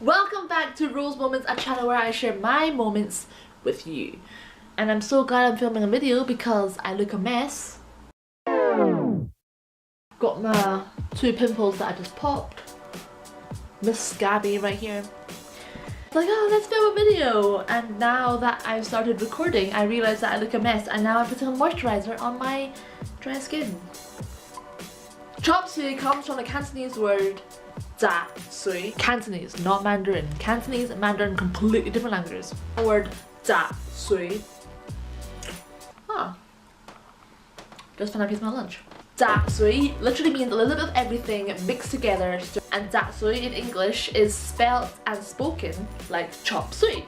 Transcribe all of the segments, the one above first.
Welcome back to Rose Moments, a channel where I share my moments with you. And I'm so glad I'm filming a video because I look a mess. Got my 2 pimples that I just popped. Miss Scabby right here. Like, oh, let's film a video. And now that I've started recording, I realized that I look a mess, and now I'm putting a moisturizer on my dry skin. Chop-suey comes from the Cantonese word da-suey. Cantonese, not Mandarin. Cantonese and Mandarin, completely different languages. The word da-suey. Just found a piece of my lunch. Da-suey literally means a little bit of everything mixed together, and da-suey in English is spelled and spoken like chop suey.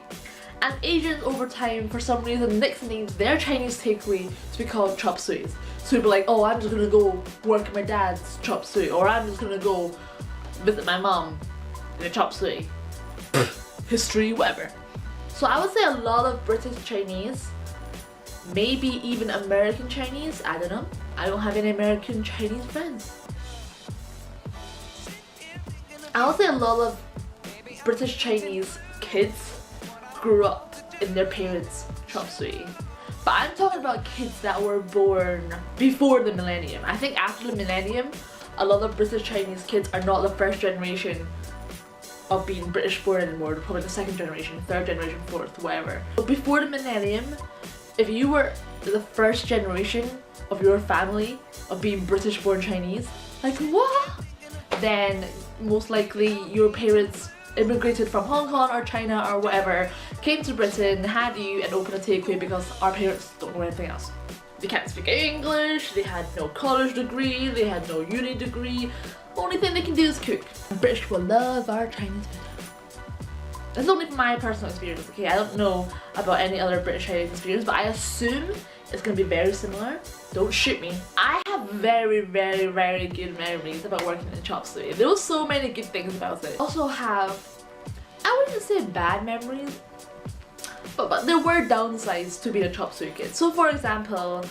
And Asians over time, for some reason, nicknamed their Chinese takeaway to be called chop sueys. So people are like, oh, I'm just gonna go work at my dad's chop suey, or I'm just gonna go visit my mom in a chop suey. History, whatever. So I would say a lot of British Chinese, maybe even American Chinese, I don't know. I don't have any American Chinese friends. I would say a lot of British Chinese kids grew up in their parents' chop suey. But I'm talking about kids that were born before the millennium. I think after the millennium, a lot of British Chinese kids are not the first generation of being British born anymore. They're probably the second generation, third generation, fourth, whatever. But before the millennium, if you were the first generation of your family of being British born Chinese, like what? Then most likely your parents immigrated from Hong Kong or China or whatever, came to Britain, had you, and opened a takeaway because our parents don't know anything else. They can't speak English, they had no college degree, they had no uni degree. Only thing they can do is cook. British people love our Chinese food. That's only from my personal experience, okay? I don't know about any other British Chinese experience, but I assume it's gonna be very similar. Don't shoot me. I have very good memories about working in chop suey. There were so many good things about it. I also have, I wouldn't say bad memories, but there were downsides to being a chop suey kid. So for example,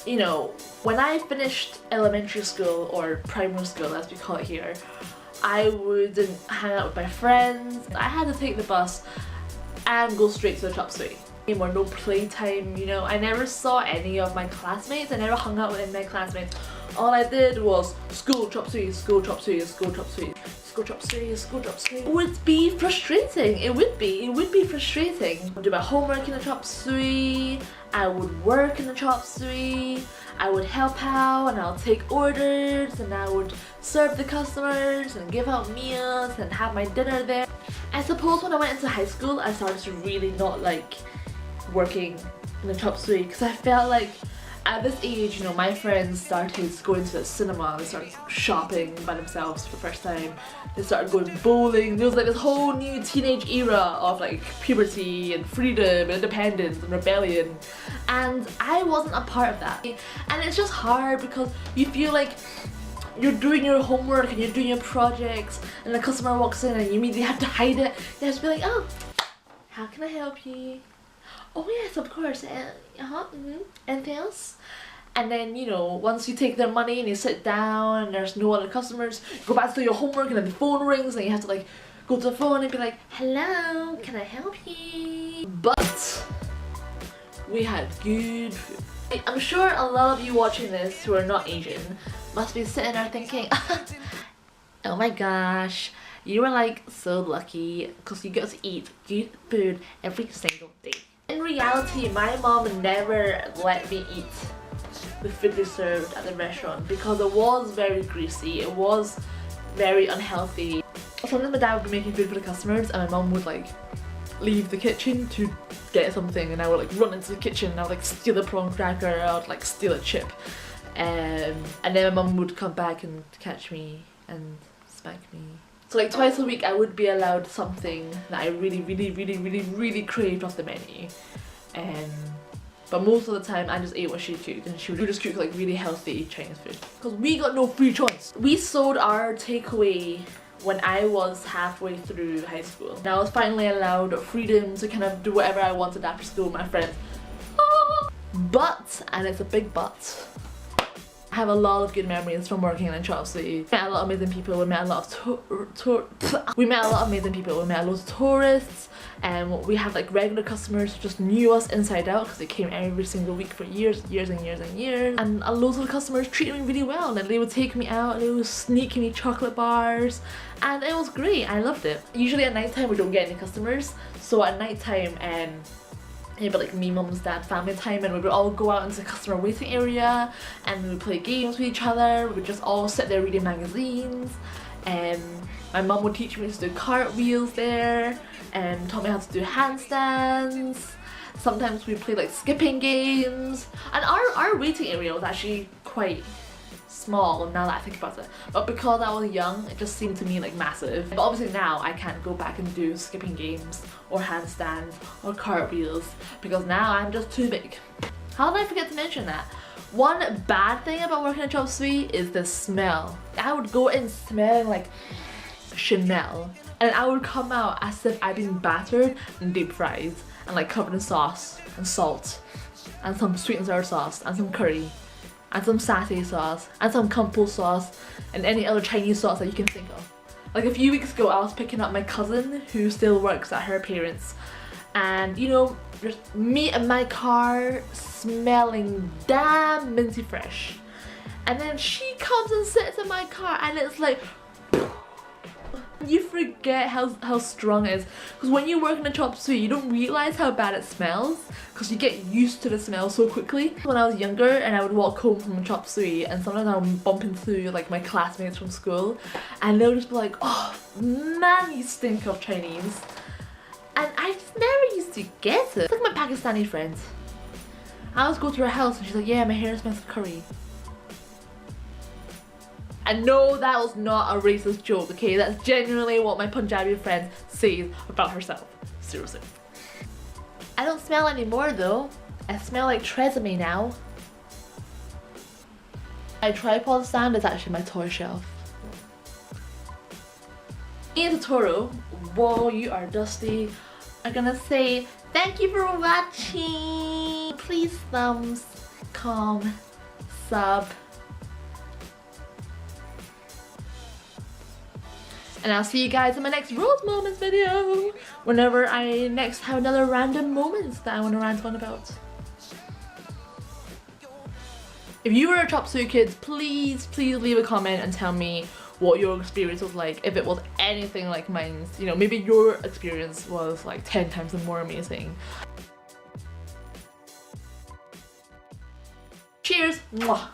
you know, when I finished elementary school, or primary school as we call it here, I wouldn't hang out with my friends. I had to take the bus and go straight to the chop suey. Or no playtime, you know. I never saw any of my classmates. I never hung out with any of my classmates. All I did was school, chop suey, school, chop suey, school, chop suey, school, chop suey, school, chop suey. It would be frustrating. It would be frustrating. I would do my homework in the chop suey. I would work in the chop suey. I would help out, and I'll take orders, and I would serve the customers and give out meals and have my dinner there. I suppose when I went into high school, I started to really not like working in the chop suey, because I felt like at this age, you know, my friends started going to the cinema, they started shopping by themselves for the first time, they started going bowling. There was like this whole new teenage era of like puberty and freedom and independence and rebellion, and I wasn't a part of that. And it's just hard because you feel like you're doing your homework and you're doing your projects, and the customer walks in and you immediately have to hide it. You have to be like, oh, how can I help you? Oh yes, of course. Anything else? And then, you know, once you take their money and you sit down and there's no other customers, you go back to do your homework, and then the phone rings and you have to like go to the phone and be like, hello, can I help you? But we had good food. I'm sure a lot of you watching this who are not Asian must be sitting there thinking, oh my gosh, you are like so lucky because you get to eat good food every single day. In reality, my mom never let me eat the food they served at the restaurant because it was very greasy, it was very unhealthy. Sometimes my dad would be making food for the customers and my mom would like leave the kitchen to get something, and I would like run into the kitchen and I would like steal a prawn cracker, or I would like steal a chip, and then my mom would come back and catch me and smack me. So like twice a week I would be allowed something that I really craved off the menu. But most of the time I just ate what she cooked, and she would just cook like really healthy Chinese food. Because we got no free choice. We sold our takeaway when I was halfway through high school. And I was finally allowed freedom to kind of do whatever I wanted after school with my friends. But, and it's a big but, I have a lot of good memories from working in Chop Suey. We met a lot of amazing people, we met a lot of we met a lot of amazing people, we met loads of tourists, and we had like regular customers who just knew us inside out because they came every single week for years and years and years. And loads of the customers treated me really well, and they would take me out, they would sneak me chocolate bars, and it was great. I loved it. Usually at night time we don't get any customers, so at night time it'd be like me, mum's, dad, family time, and we would all go out into the customer waiting area and we would play games with each other. We would just all sit there reading magazines, and my mum would teach me to do cartwheels there and taught me how to do handstands. Sometimes we played like skipping games, and our waiting area was actually quite small now that I think about it, but because I was young it just seemed to me like massive. But obviously now I can't go back and do skipping games or handstands or cartwheels because now I'm just too big. How did I forget to mention that? One bad thing about working at Chop Suey is the smell. I would go in smelling like Chanel, and I would come out as if I'd been battered and deep fried and like covered in sauce and salt and some sweet and sour sauce and some curry and some satay sauce and some kung po sauce and any other Chinese sauce that you can think of. Like a few weeks ago I was picking up my cousin who still works at her parents, and you know, just me in my car smelling damn minty fresh, and then she comes and sits in my car and it's like you forget how strong it is, because when you work in a Chop Suey you don't realise how bad it smells because you get used to the smell so quickly. When I was younger and I would walk home from Chop Suey, and sometimes I would bump into like my classmates from school and they'll just be like, oh man, you stink of Chinese, and I just never used to get it. It's like my Pakistani friends. I always go to her house and she's like, yeah, my hair smells of curry. And no, that was not a racist joke, okay? That's genuinely what my Punjabi friend says about herself. Seriously. I don't smell anymore though. I smell like Tresemme now. My tripod stand is actually my toy shelf. Me and Totoro, whoa, you are dusty, are gonna say thank you for watching. Please thumbs, com, sub. And I'll see you guys in my next Rose Moments video, whenever I next have another random moments that I want to rant on about. If you were a Chop Suey kid, please leave a comment and tell me what your experience was like. If it was anything like mine, you know, maybe your experience was like 10 times more amazing. Cheers! Mwah.